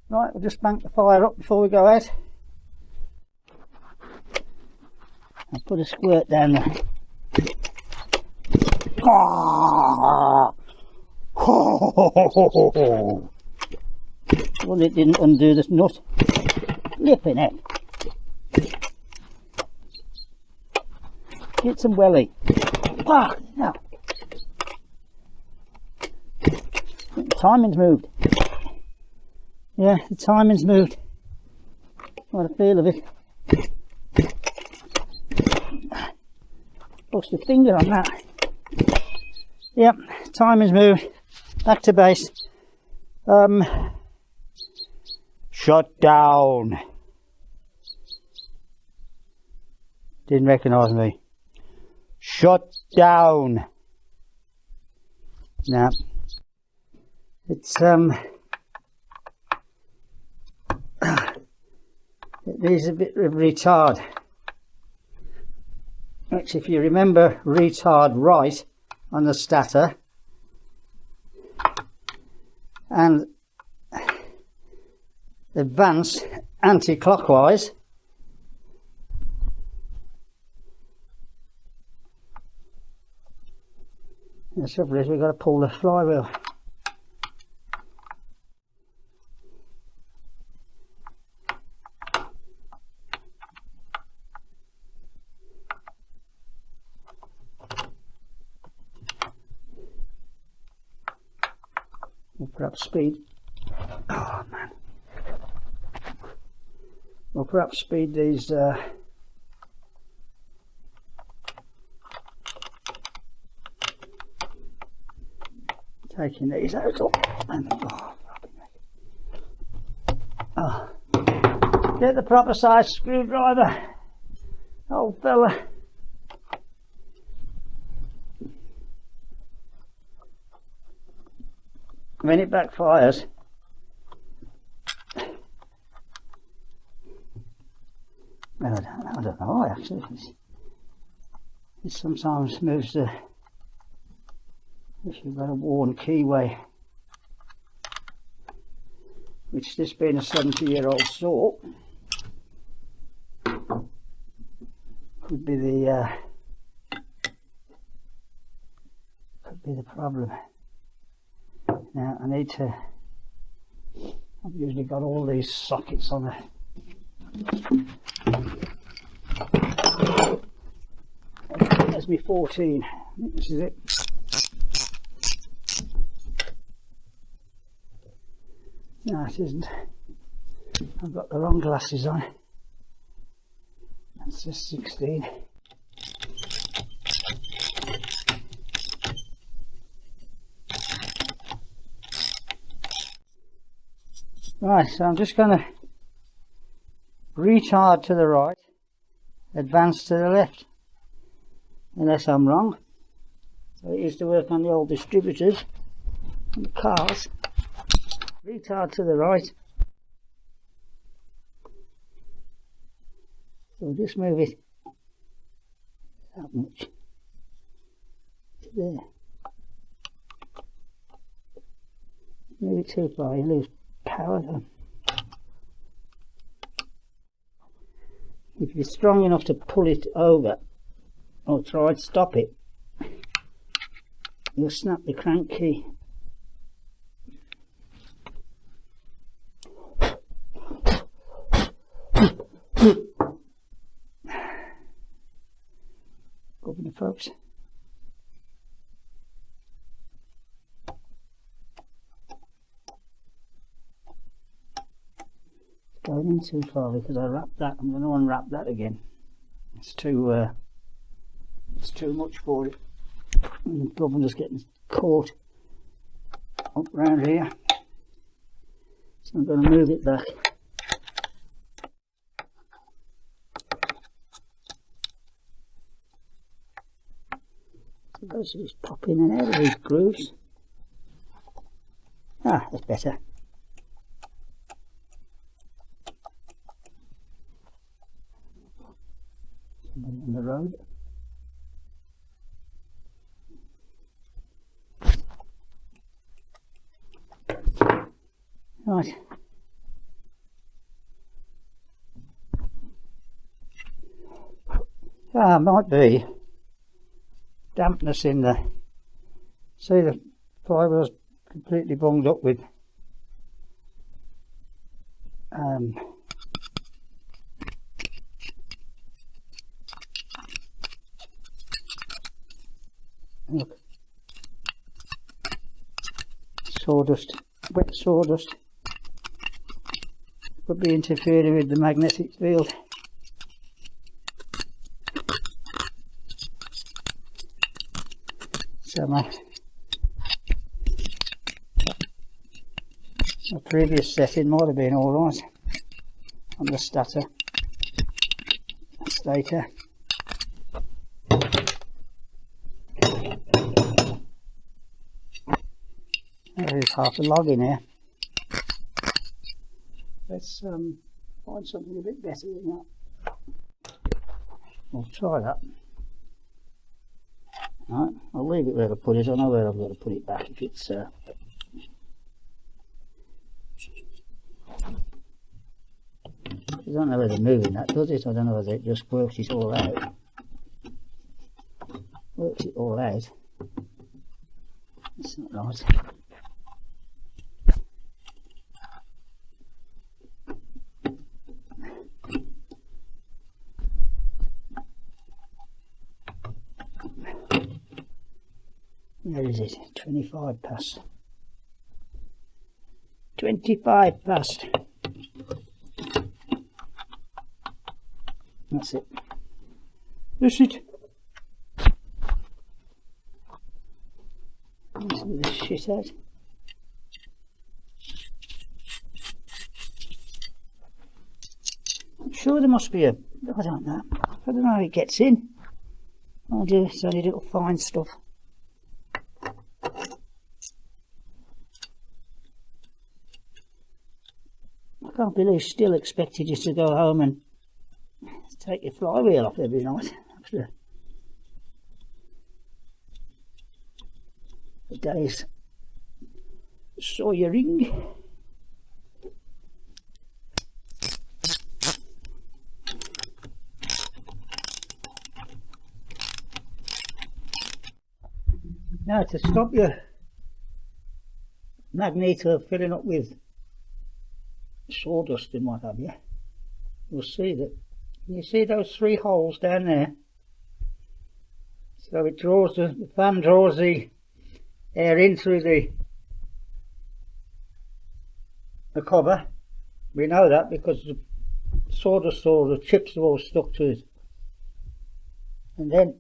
Right, we'll just bank the fire up before we go out. I'll put a squirt down there. Well, it didn't undo this nut. Flipping it. Get some welly. Fuck, no. The timing's moved. Yeah, the timing's moved. What a feel of it. Bust the finger on that. Yep, timing's moved. Back to base. Shut down. Didn't recognise me. Shut down. Now, it's it needs a bit of retard. Which, if you remember retard right on the stator and advance anti-clockwise, the trouble is we've got to pull the flywheel. We'll perhaps speed. Oh man. We'll perhaps speed these taking these out and get the proper size screwdriver, old fella. When it backfires, I don't know actually. It sometimes moves the, if you've got a worn keyway, which this being a 70-year-old saw could be the problem. Now I need to, I've usually got all these sockets on it. There's me 14, I think this is it. No, it isn't. I've got the wrong glasses on. That's just 16. Right, so I'm just going to retard to the right, advance to the left, unless I'm wrong. So it used to work on the old distributors and the cars. Retard to the right. So just move it that much to there. Move it too far, you lose power then. If you're strong enough to pull it over or try to stop it, you'll snap the crank key. Governor folks. Going in too far because I wrapped that. I'm going to unwrap that again. It's too much for it. And the governor's getting caught up round here. So I'm going to move it back. So basically just pop in and out of these grooves. Ah, that's better. On the road. Right, Might be dampness in the, see the flywheel's completely bunged up with look, sawdust, wet sawdust could be interfering with the magnetic field. So my previous setting might have been alright on the stator. There is half a log in here. Let's find something a bit better than that. We'll try that. Right, I'll leave it where I put it. I know where I've got to put it back if it's I don't know whether moving that does it. I don't know whether it just works it all out. Works it all out. It's not right. Where is it? 25 past. 25 past. That's it. That's it. Some of this shit out. I'm sure there must be a, I don't know how it gets in. I'll do it's only little fine stuff. I can't believe Stihl expected you to go home and take your flywheel off every night after the day's sawyering. Now to stop your Magneto filling up with sawdust and what have you, you'll see that you see those 3 holes down there. So it draws the fan draws the air in through the cover. We know that because the sawdust or the chips are all stuck to it, and then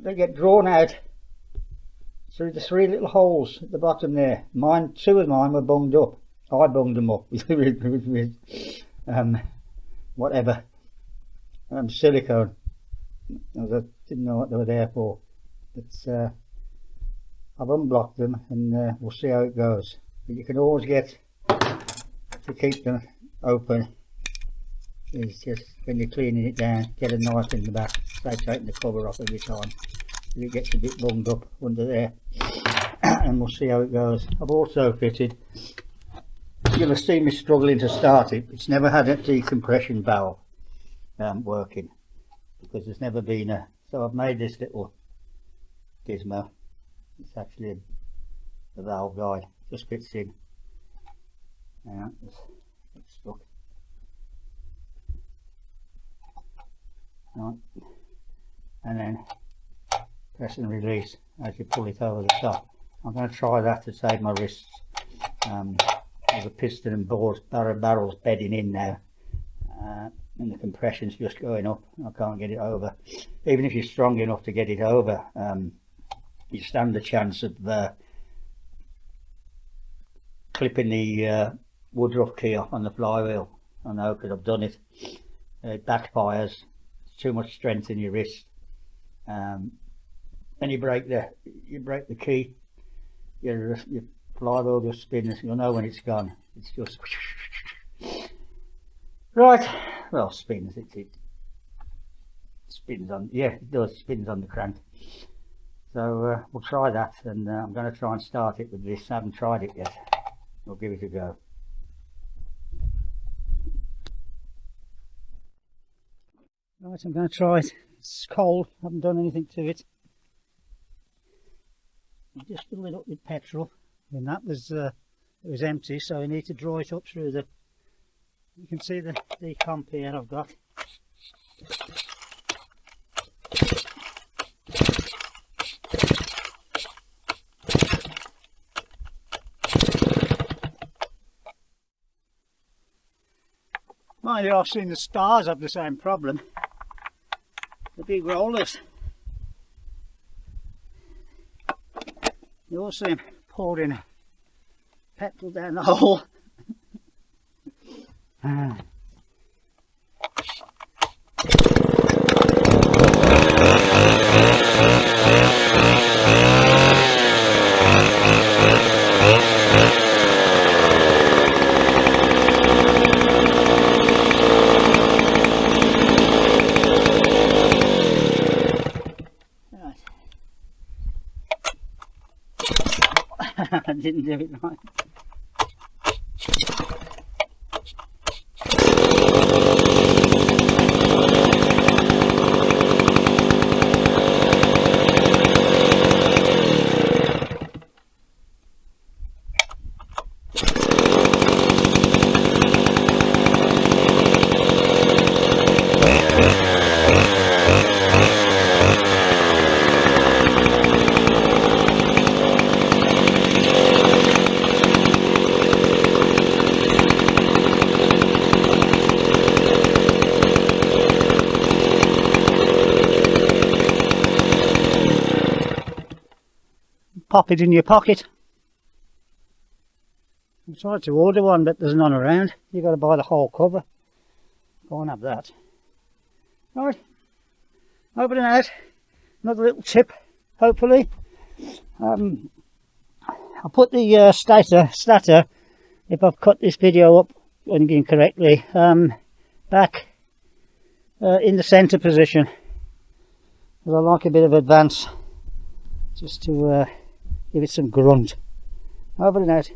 they get drawn out through the 3 little holes at the bottom there. 2 of mine were bunged up. I bunged them up with whatever, silicone. I didn't know what they were there for, but I've unblocked them, and we'll see how it goes. But you can always get to keep them open is just when you're cleaning it down, get a knife in the back, say taking the cover off every time. It gets a bit bunged up under there, and we'll see how it goes. I've also fitted, you'll have seen me struggling to start it. It's never had a decompression valve working, because there's never been a, so I've made this little gizmo. It's actually a valve guide, just fits in. Yeah, it's stuck. Right. And then press and release as you pull it over the top. I'm going to try that to save my wrists. There's a piston and barrels bedding in now, and the compression's just going up. I can't get it over. Even if you're strong enough to get it over, you stand a chance of clipping the woodruff key off on the flywheel. I know, because I've done it. It backfires. It's too much strength in your wrist. When you break the key, your flywheel just spins. You'll know when it's gone. It's just right. Well, spins. It spins on. Yeah, it does. Spins on the crank. So we'll try that, and I'm going to try and start it with this. I haven't tried it yet. We'll give it a go. Right, I'm going to try it. It's cold, I haven't done anything to it. I just fill it up with petrol, and that was it was empty, so I need to draw it up through the. You can see the decomp here I've got. Mind you, I've seen the stars have the same problem. The big rollers. You all see them pouring petrol down the hole. I didn't do it right. Pop it in your pocket. I tried to order one, but there's none around. You've got to buy the whole cover. Go and have that. Right, opening out. Another little tip, hopefully. I'll put the stator, if I've cut this video up incorrectly, back in the centre position. Because I like a bit of advance, just to give it some grunt. Over and out.